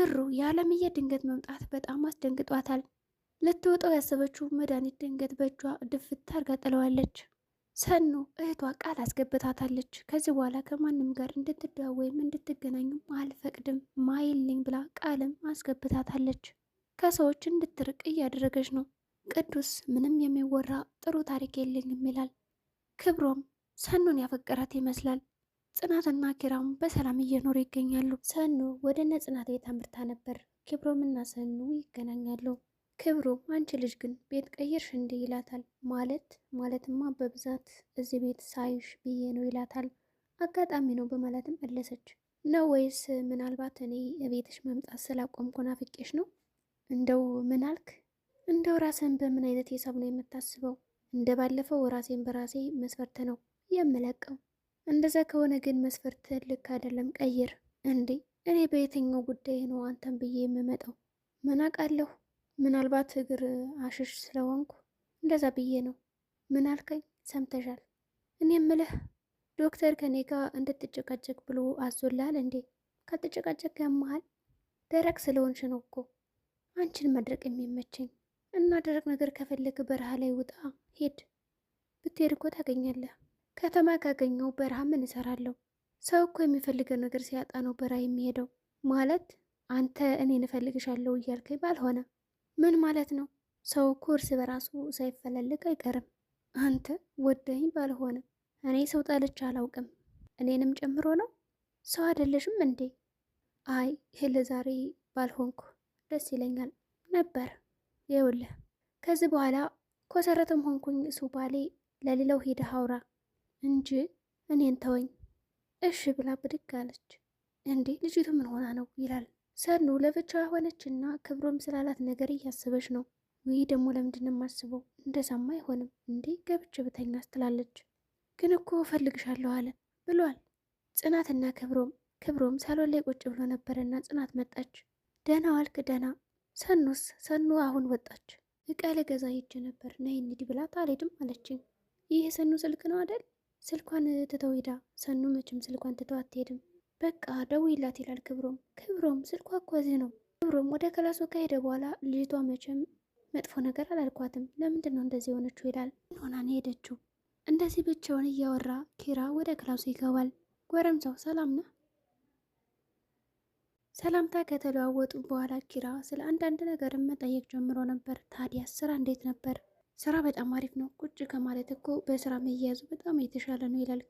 ምሩ የዓለምዬ ድንገት መምጣት በጣም አስደንግጧታል። ልትወጣው ያሰበችው መድኃኒት ድንገት በእጇ ድፍት አርጋ ጥለዋለች። ሰኑ እህቷ ቃል አስገብታታለች። ከዚህ በኋላ ከማንም ጋር እንድትደዋወይም እንድትገናኙም አልፈቅድም ማይልኝ ብላ ቃልም አስገብታታለች። ከሰዎች እንድትርቅ እያደረገች ነው። ቅዱስ ምንም የሚወራ ጥሩ ታሪክ የለኝም ይላል። ክብሮም ሰኑን ያፈቀራት ይመስላል። ጽናትና ኪራም በሰላም እየኖሩ ይገኛሉ። ሰኑ ወደ እነ ጽናት ቤት አምርታ ነበር። ክብሮምና ሰኑ ይገናኛሉ። ክብሮም አንቺ ልጅ ግን ቤት ቀይርሽ እንዴ ይላታል። ማለትማ በብዛት እዚህ ቤት ሳይሽ ብዬ ነው ይላታል። አጋጣሚ ነው በማለትም መለሰች። ነው ወይስ ምናልባት እኔ ቤትሽ መምጣት ስላቆምኩ ናፍቄሽ ነው? እንደው ምን አልክ? እንደው ራስን በምን አይነት ሂሳብ ነው የምታስበው? እንደ ባለፈው ራሴን በራሴ መስፈርት ነው የምለቀው። እንደዛ ከሆነ ግን መስፈርት ልክ አይደለም፣ ቀይር። እንዴ እኔ በየትኛው ጉዳይ ነው አንተን ብዬ የምመጣው? ምን አውቃለሁ፣ ምናልባት እግር አሽሽ ስለሆንኩ እንደዛ ብዬ ነው። ምን አልከኝ? ሰምተሻል? እኔ የምልህ ዶክተር ከኔ ጋር እንድትጨቃጨቅ ብሎ አዞላል እንዴ? ካልተጨቃጨቅ ያመሃል። ደረቅ ስለሆንሽ ነው እኮ አንቺን መድረቅ የሚመቸኝ። እና ደረቅ ነገር ከፈለግ በረሃ ላይ ውጣ፣ ሄድ። ብትሄድ እኮ ታገኛለህ። ከተማ ካገኘው በረሃ ምን እሰራለሁ? ሰው እኮ የሚፈልገው ነገር ሲያጣ ነው በረሃ የሚሄደው። ማለት አንተ እኔን እፈልግሻለሁ እያልከኝ ባልሆነ። ምን ማለት ነው? ሰው እኮ እርስ በራሱ ሳይፈላልግ አይቀርም። አንተ ወደኝ ባልሆነ። እኔ ሰው ጠልቼ አላውቅም፣ እኔንም ጨምሮ ነው። ሰው አይደለሽም እንዴ? አይ ለዛሬ ባልሆንኩ ደስ ይለኛል ነበር። ይኸውልህ ከዚህ በኋላ ኮሰረትም ሆንኩኝ ሱባሌ ለሌላው ሄደህ አውራ እንጂ እኔን ተወኝ። እሺ ብላ ብድግ አለች። እንዴ ልጅቱ ምን ሆና ነው ይላል። ሰኑ ለብቻዋ ሆነችና ክብሮም ስላላት ነገር እያሰበች ነው። ወይ ደግሞ ለምንድን የማስበው? እንደዛማ አይሆንም እንዴ ገብቼ ብተኛ ስትላለች። ግን እኮ እፈልግሻለሁ አለ ብሏል። ጽናትና ክብሮም ሳሎን ላይ ቁጭ ብሎ ነበረና ጽናት መጣች። ደህና ዋልክ? ደህና። ሰኑ አሁን ወጣች። እቃ ልገዛ ሄጄ ነበር ነይ እንሂድ ብላት አልሄድም አለችኝ። ይህ የሰኑ ስልክ ነው አይደል? ስልኳን ትተው ሄዳ። ሰኑ መቼም ስልኳን ትተው አትሄድም። በቃ ደውይላት ይላል ክብሮም ስልኳ እኮ እዚህ ነው። ክብሮም ወደ ክላሱ ከሄደ በኋላ ልጅቷ መቼም መጥፎ ነገር አላልኳትም፣ ለምንድን ነው እንደዚህ የሆነችው ይላል። ምን ሆና ነው ሄደችው? እንደዚህ ብቻውን እያወራ ኪራ ወደ ክላሱ ይገባል። ጎረምሳው ሰላም ነህ? ሰላምታ ከተለዋወጡ በኋላ ኪራ ስለ አንዳንድ ነገር መጠየቅ ጀምሮ ነበር። ታዲያ ስራ እንዴት ነበር? ስራ በጣም አሪፍ ነው። ቁጭ ከማለት እኮ በስራ መያያዙ በጣም የተሻለ ነው ይላል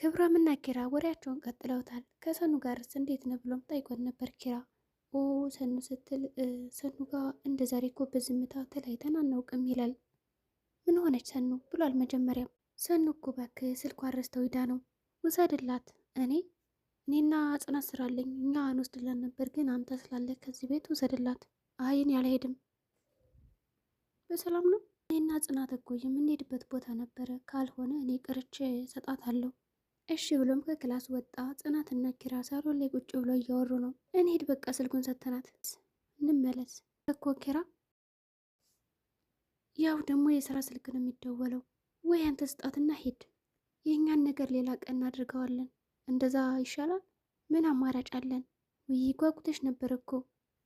ክብሮምና ኪራ ወሬያቸውን ቀጥለውታል። ከሰኑ ጋርስ እንዴት ነው ብሎም ጠይቆት ነበር ኪራ። ኦ ሰኑ ስትል ሰኑ ጋር እንደ ዛሬ እኮ በዝምታ ተለያይተን አናውቅም ይላል። ምን ሆነች ሰኑ ብሏል መጀመሪያም። ሰኑ እኮ እባክህ ስልኳን ረስተው ሂዳ ነው፣ ውሰድላት። እኔና ጽናት ስራለኝ እኛ አንወስድላት ነበር፣ ግን አንተ ስላለ ከዚህ ቤት ውሰድላት። አይን ያልሄድም በሰላም ነው። እኔና ጽናት እኮ የምንሄድበት ቦታ ነበረ፣ ካልሆነ እኔ ቅርቼ ሰጣታለሁ። እሺ ብሎም ከክላስ ወጣ። ጽናትና ኪራ ሳሎን ላይ ቁጭ ብሎ እያወሩ ነው። እንሂድ በቃ ስልኩን ሰተናት እንመለስ እኮ ኪራ። ያው ደግሞ የስራ ስልክ ነው የሚደወለው። ወይ አንተ ስጣትና ሂድ፣ የእኛን ነገር ሌላ ቀን እናድርገዋለን። እንደዛ ይሻላል። ምን አማራጭ አለን? ውይ ጓጉተሽ ነበር እኮ።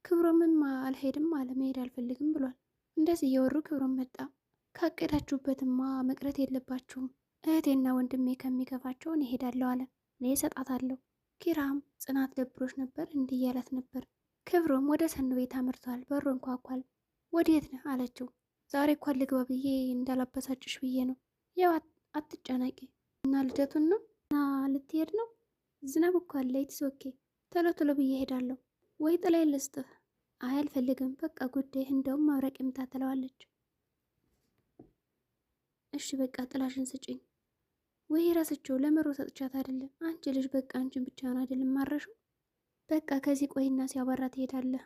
ክብሮምም አልሄድም አለ፣ መሄድ አልፈልግም ብሏል። እንደዚህ እየወሩ ክብሮም መጣ። ካቀዳችሁበትማ መቅረት የለባችሁም፣ እህቴና ወንድሜ ከሚከፋቸው እኔ እሄዳለሁ አለ። እኔ እሰጣታለሁ። ኪራም ጽናት ደብሮች ነበር እንዲህ እያላት ነበር። ክብሮም ወደ ሰኑ ቤት አምርቷል። በሩ እንኳኳል። ወዴት ነህ አለችው። ዛሬ እንኳን ልግባ ብዬ እንዳላበሳጭሽ ብዬ ነው። ያው አትጨናቂ። እና ልደቱን ነው እና ልትሄድ ነው? ዝናብ እኮ አለ። ኢትስ ኦኬ። ቶሎ ቶሎ ብዬ እሄዳለሁ። ወይ ጥላይ ልስጥህ? አይ አልፈልግም፣ በቃ ጉዳይ። እንደውም መብረቅ ይምታ ትለዋለች። እሺ በቃ ጥላሽን ስጭኝ። ወይ ራስቸው ለምሮ ሰጥቻት አይደለም? አንቺ ልጅ በቃ አንቺን ብቻ ነው አይደለም ማረሽው? በቃ ከዚህ ቆይና ሲያባራ ትሄዳለህ፣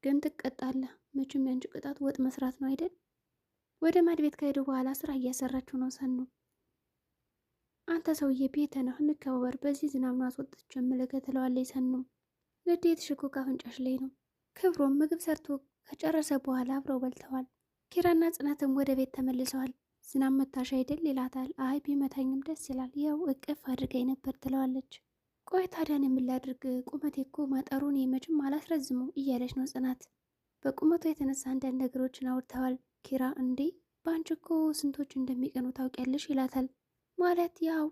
ግን ትቀጣለህ። መቼም ያንቺ ቅጣት ወጥ መስራት ነው አይደል? ወደ ማድ ቤት ከሄዱ በኋላ ስራ እያሰራችሁ ነው ሰኑ። አንተ ሰውዬ ቤተ ነህ፣ እንከባበር። በዚህ ዝናብ ነው አስወጥቼ የምልከህ ትለዋለች ሰኑ። ንዴትሽ እኮ ካፍንጫሽ ላይ ነው። ክብሮም ምግብ ሰርቶ ከጨረሰ በኋላ አብረው በልተዋል። ኪራና ጽናትም ወደ ቤት ተመልሰዋል። ዝናብ መታሽ አይደል ይላታል። አይ ቢመታኝም ደስ ይላል፣ ያው እቅፍ አድርገኝ ነበር ትለዋለች። ቆይ ታዲያን የምላድርግ ቁመቴ እኮ ማጠሩን መቼም አላስረዝመው እያለች ነው ጽናት። በቁመቷ የተነሳ አንዳንድ ነገሮችን አውርተዋል። ኪራ እንዴ በአንቺ እኮ ስንቶች እንደሚቀኑ ታውቂያለሽ ይላታል። ማለት ያው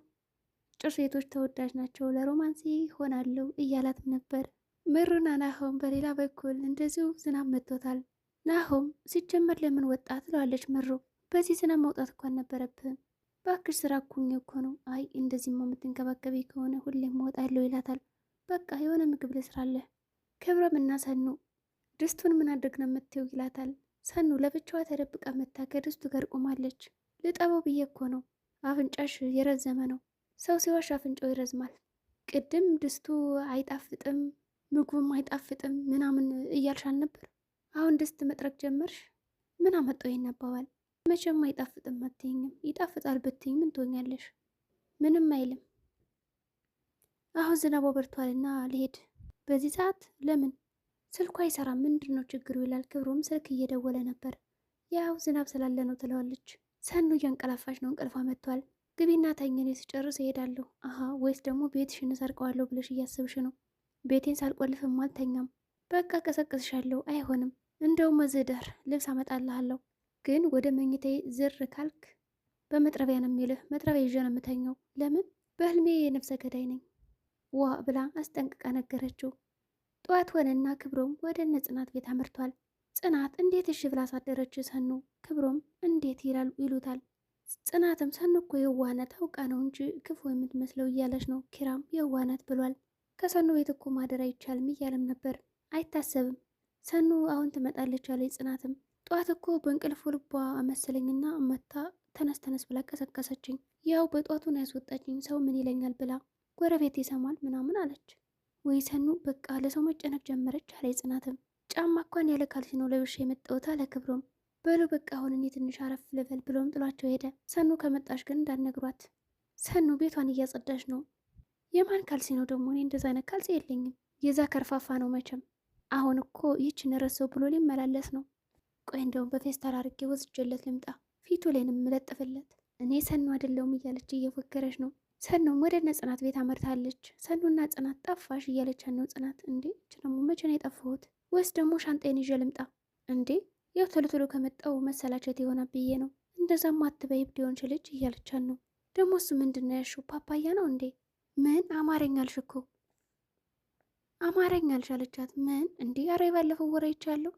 ጭር ሴቶች ተወዳጅ ናቸው ለሮማንስ ሆናለሁ እያላትም ነበር። ምሩና ናሆም በሌላ በኩል እንደዚሁ ዝናብ መጥቶታል። ናሆም ሲጀመር ለምን ወጣ ትለዋለች ምሩ። በዚህ ዝናብ መውጣት እኮ አልነበረብህም ባክሽ ስራ እኩኝ እኮ ነው። አይ እንደዚህማ የምትንከባከቢ ከሆነ ሁሌም እወጣለሁ ይላታል። በቃ የሆነ ምግብ ልስራለህ። ክብረም እና ሰኑ ድስቱን ምን አድርግ ነው የምትይው ይላታል። ሰኑ ለብቻዋ ተደብቃ መታ ከድስቱ ጋር ቆማለች። ልጠበው ብዬ እኮ ነው። አፍንጫሽ የረዘመ ነው። ሰው ሲዋሽ አፍንጫው ይረዝማል። ቅድም ድስቱ አይጣፍጥም ምግቡም አይጣፍጥም ምናምን እያልሻል ነበር። አሁን ድስት መጥረግ ጀመርሽ? ምን አመጣው ይሄን አባባል? መቼም አይጣፍጥም አትይኝም። ይጣፍጣል ብትይኝ ምን ትሆኛለሽ? ምንም አይልም። አሁን ዝናቡ በርቷልና ልሄድ። በዚህ ሰዓት ለምን? ስልኩ አይሰራም። ምንድን ነው ችግሩ ይላል። ክብሮም ስልክ እየደወለ ነበር። ያው ዝናብ ስላለ ነው ትለዋለች። ሰኑ እያንቀላፋች ነው። እንቅልፏ መጥቷል። ግቢና ተኝ፣ እኔ ስጨርስ እሄዳለሁ። አሀ ወይስ ደግሞ ቤትሽን እሰርቀዋለሁ ብለሽ እያስብሽ ነው? ቤቴን ሳልቆልፍም አልተኛም። በቃ ቀሰቅስሻለሁ። አይሆንም። እንደውም እዚህ ደር ልብስ አመጣልሃለሁ፣ ግን ወደ መኝታዬ ዝር ካልክ በመጥረቢያ ነው የሚልህ። መጥረቢያ ይዤ ነው የምተኛው። ለምን? በህልሜ የነፍሰ ገዳይ ነኝ ዋ ብላ አስጠንቅቃ ነገረችው። ጠዋት ሆነና ክብሮም ወደ እነ ጽናት ቤት አመርቷል። ጽናት እንዴት እሺ ብላ አሳደረች ሰኑ። ክብሮም እንዴት ይሉታል። ጽናትም ሰኑ እኮ የዋነት አውቃ ነው እንጂ ክፉ የምትመስለው እያለች ነው። ኪራም የዋነት ብሏል። ከሰኑ ቤት እኮ ማደር አይቻልም እያለም ነበር። አይታሰብም ሰኑ አሁን ትመጣለች አለች ጽናትም። ጠዋት እኮ በእንቅልፉ ልቧ መሰለኝና መታ ተነስ ብላ ቀሰቀሰችኝ። ያው በጧቱን ያስወጣችኝ ሰው ምን ይለኛል ብላ ጎረቤት ይሰማል ምናምን አለች። ወይ ሰኑ በቃ ለሰው መጨነቅ ጀመረች አለ ጽናትም። ጫማ እንኳን ያለ ካልሲ ነው ለብሼ የመጣሁት አለ ክብሮም። በሉ በቃ አሁን እኔ ትንሽ አረፍ ልበል ብሎም ጥሏቸው ሄደ። ሰኑ ከመጣሽ ግን እንዳትነግሯት። ሰኑ ቤቷን እያጸዳች ነው። የማን ካልሲ ነው ደግሞ? እኔ እንደዛ አይነት ካልሲ የለኝም። የዛ ከርፋፋ ነው መቼም። አሁን እኮ ይችን ረሰው ብሎ ሊመላለስ ነው። ቆይ እንደውም በፌስታል አድርጌ ወስጄለት ልምጣ፣ ፊቱ ላይንም ምለጥፍለት። እኔ ሰኑ አይደለሁም እያለች እየፎከረች ነው። ሰኑም ወደ እነ ጽናት ቤት አመርታለች። ሰኑና ጽናት ጠፋሽ እያለች ነው ጽናት። እንዴ እች ደግሞ መቼ ነው የጠፋሁት? ወይስ ደግሞ ሻንጣዬን ይዤ ልምጣ? እንዴ ያው ቶሎ ከመጣው መሰላቸት የሆነ ብዬ ነው። እንደዛም አትበይ እብድ የሆንሽ ልጅ እያለቻት ነው። ደግሞ እሱ ምንድን ነው ያልሽው? ፓፓያ ነው እንዴ? ምን አማረኛ አልሽ እኮ አማረኛ አልሽ አለቻት። ምን እንዴ? አረ ባለፈው ወሬ ይቻለሁ።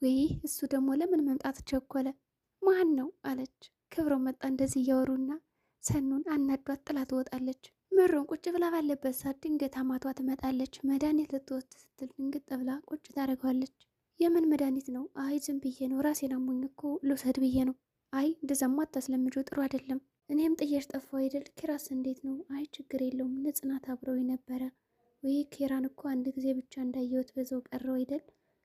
ወይ እሱ ደግሞ ለምን መምጣት ቸኮለ? ማን ነው አለች። ክብሮም መጣ። እንደዚህ እያወሩና ሰኑን አናዷት ጥላ ትወጣለች። ምሩን ቁጭ ብላ ባለበት ሰዓት ድንገት አማቷ ትመጣለች። መድኃኒት ልትወስድ ስትል ድንግጥ ብላ ቁጭ ታደርገዋለች። የምን መድኃኒት ነው? አይ ዝም ብዬ ነው ራሴን አሞኝ እኮ ልውሰድ ብዬ ነው። አይ እንደዛማ አታስለምጂው ጥሩ አይደለም። እኔም ጥየሽ ጠፋሁ አይደል? ኪራስ እንዴት ነው? አይ ችግር የለውም ንጽናት አብረው ነበረ። ወይ ኪራን እኮ አንድ ጊዜ ብቻ እንዳየሁት በዛው ቀረው አይደል?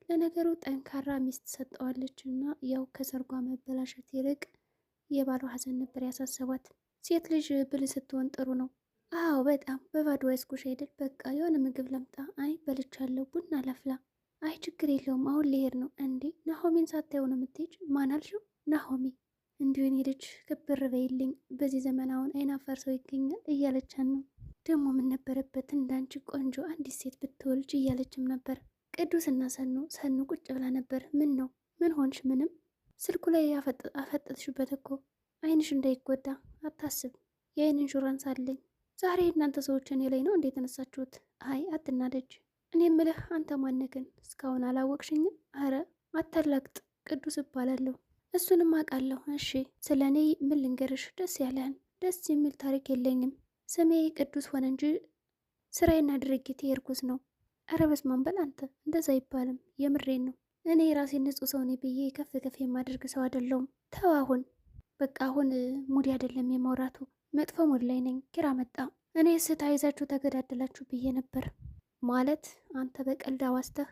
ለነገሩ ጠንካራ ሚስት ሰጠዋለች እና ያው ከሰርጓ መበላሸት ይልቅ የባሏ ሀዘን ነበር ያሳሰባት። ሴት ልጅ ብልህ ስትሆን ጥሩ ነው። አዎ በጣም በባዶ ያስኩሽ አይደል? በቃ የሆነ ምግብ ለምጣ። አይ በልቻለሁ፣ ቡና ላፍላ። አይ ችግር የለውም አሁን ልሄድ ነው። እንዴ ናሆሚን ሳታየው ነው የምትሄጅ? ማን አልሽው? ናሆሚ። እንዲሁ እኔ ልጅ ክብር በይልኝ፣ በዚህ ዘመን አሁን አይናፋር ሰው ይገኛል እያለቻን ነው። ደግሞ ምን ነበረበት እንዳንቺ ቆንጆ አንዲት ሴት ብትወልጅ እያለችም ነበር። ቅዱስና ሰኑ ቁጭ ብላ ነበር። ምን ነው? ምን ሆንሽ? ምንም። ስልኩ ላይ አፈጠጥሽበት እኮ አይንሽ እንዳይጎዳ አታስብ፣ የአይን ኢንሹራንስ አለኝ። ዛሬ እናንተ ሰዎች እኔ ላይ ነው እንዴ የተነሳችሁት? አይ አትናደጅ። እኔ ምልህ አንተ ማነግን? እስካሁን አላወቅሽኝም? አረ አታላግጥ። ቅዱስ እባላለሁ። እሱንም አውቃለሁ። እሺ ስለ እኔ ምን ልንገርሽ? ደስ ያለህን። ደስ የሚል ታሪክ የለኝም። ስሜ ቅዱስ ሆነ እንጂ ስራዬና ድርጊቴ እርኩስ ነው። አረ በስመ አብ በል አንተ። እንደዛ አይባልም። የምሬን ነው። እኔ ራሴን ንጹህ ሰው ነኝ ብዬ ከፍ የማደርግ ሰው አይደለሁም። ተው አሁን በቃ አሁን ሙድ አይደለም የማውራቱ። መጥፎ ሙድ ላይ ነኝ። ኪራ መጣ። እኔ ስታይዛችሁ ተገዳደላችሁ ብዬ ነበር። ማለት አንተ በቀልድ አዋስተህ፣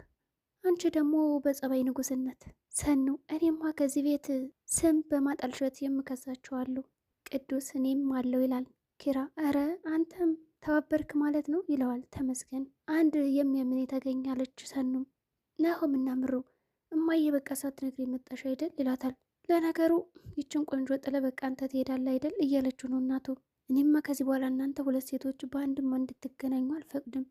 አንቺ ደግሞ በጸባይ ንጉስነት። ሰኑ እኔማ ከዚህ ቤት ስም በማጠልሸት የምከሳችኋለሁ። ቅዱስ እኔም አለው ይላል ኪራ። አረ አንተም ተባበርክ ማለት ነው ይለዋል። ተመስገን አንድ የሚያምን የተገኛለች። ሰኑም ናሆም እና ምሩ እማዬ በቃ ሳትነግሪ መጣሽ አይደል ይላታል። ለነገሩ ይችን ቆንጆ ጥለ በቃ አንተ ትሄዳለህ አይደል እያለችው ነው እናቱ። እኔማ ከዚህ በኋላ እናንተ ሁለት ሴቶች በአንድማ እንድትገናኙ አልፈቅድም።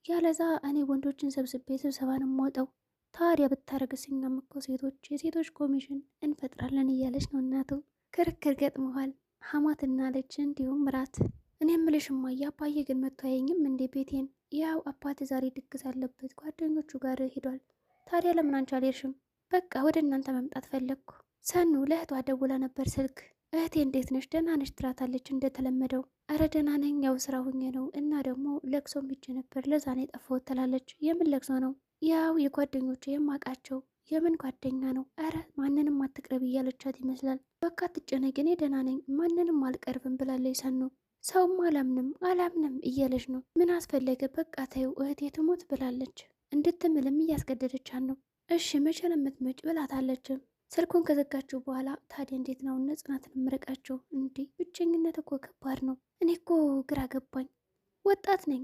ያለዛ እኔ ወንዶችን ሰብስቤ ስብሰባን የምወጣው። ታዲያ ብታረግስ እኛም እኮ ሴቶች የሴቶች ኮሚሽን እንፈጥራለን እያለች ነው እናቱ። ክርክር ገጥመዋል ሀማትና አለች እንዲሁም ምራት። እኔ የምልሽ እማዬ አባዬ ግን መጥቶ አየኝም እንዴ ቤቴን? ያው አባቴ ዛሬ ድግስ አለበት ጓደኞቹ ጋር ሄዷል። ታዲያ ለምን አንቺ አልሄድሽም? በቃ ወደ እናንተ መምጣት ፈለግኩ። ሰኑ ለእህቷ ደውላ ነበር ስልክ። እህቴ እንዴት ነሽ ደህና ነሽ ትላታለች እንደተለመደው። እረ ደህና ነኝ ያው ስራ ሁኜ ነው እና ደግሞ ለቅሶም ሂጄ ነበር ለዛ ነው የጠፋሁት ትላለች። የምን ለቅሶ ነው? ያው የጓደኞቼ የማውቃቸው። የምን ጓደኛ ነው? እረ ማንንም አትቅረብ እያለቻት ይመስላል። በቃ አትጨነቂ እኔ ደህና ነኝ ማንንም አልቀርብም ብላለች ሰኑ። ሰውም አላምንም እያለች ነው። ምን አስፈለገ በቃ ተይው እህቴ ትሞት ብላለች። እንድትምልም እያስገደደቻት ነው። እሺ መቼ ነው የምትመጭ ብላታለችም። ስልኩን ከዘጋችሁ በኋላ ታዲያ እንዴት ነው እነ ጽናትን ምርቃቸው? እንዲህ ብቸኝነት እኮ ከባድ ነው። እኔ እኮ ግራ ገባኝ። ወጣት ነኝ፣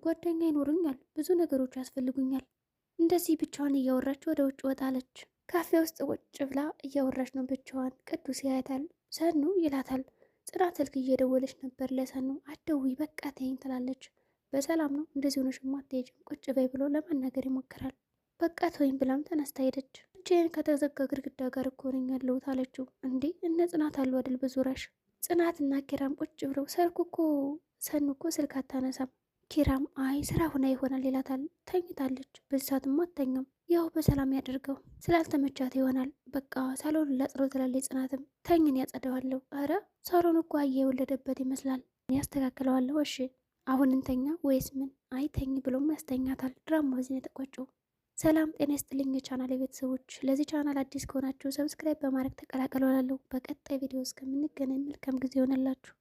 ጓደኛ ይኖሩኛል፣ ብዙ ነገሮች ያስፈልጉኛል። እንደዚህ ብቻዋን እያወራች ወደ ውጭ ወጣለች። ካፌ ውስጥ ቁጭ ብላ እያወራች ነው ብቻዋን። ቅዱስ ያያታል። ሰኑ ይላታል። ጽናት ስልክ እየደወለች ነበር ለሰኑ። አትደውይ በቃ ተይኝ ትላለች። በሰላም ነው እንደዚህ ሆነሽማ አትሄጂም ቁጭ በይ ብሎ ለመናገር ይሞክራል። በቃ ተወኝ ብላም ተነስታ ሄደች። ብቻዬን ከተዘጋ ግድግዳ ጋር እኮ ነኝ ያለሁት አለችው። እንዴ እነ ጽናት አሉ አይደል በዙሪያሽ? ጽናትና ኪራም ቁጭ ብለው ሰልኩ እኮ ሰኑ እኮ ስልክ አታነሳም። ኪራም አይ ስራ ሁና ይሆናል ይላታል። ተኝታለች። በዚህ ሰዓትማ አትተኛም። ያው በሰላም ያደርገው ስላልተመቻት ይሆናል። በቃ ሳሎን ላጽረው ትላለች ጽናትም። ተኝን ያጸደዋለሁ። አረ ሳሎን እኮ አየ የወለደበት ይመስላል። ያስተካክለዋለሁ። እሺ አሁን እንተኛ ወይስ ምን? አይ ተኝ ብሎም ያስተኛታል። ድራማ በዚህ ነው የተቋጨው። ሰላም ጤና ይስጥልኝ የቻናል ቤተሰቦች። ለዚህ ቻናል አዲስ ከሆናችሁ ሰብስክራይብ በማድረግ ተቀላቀሉ እላለሁ። በቀጣይ ቪዲዮ እስከምንገናኝ መልካም ጊዜ ይሆንላችሁ።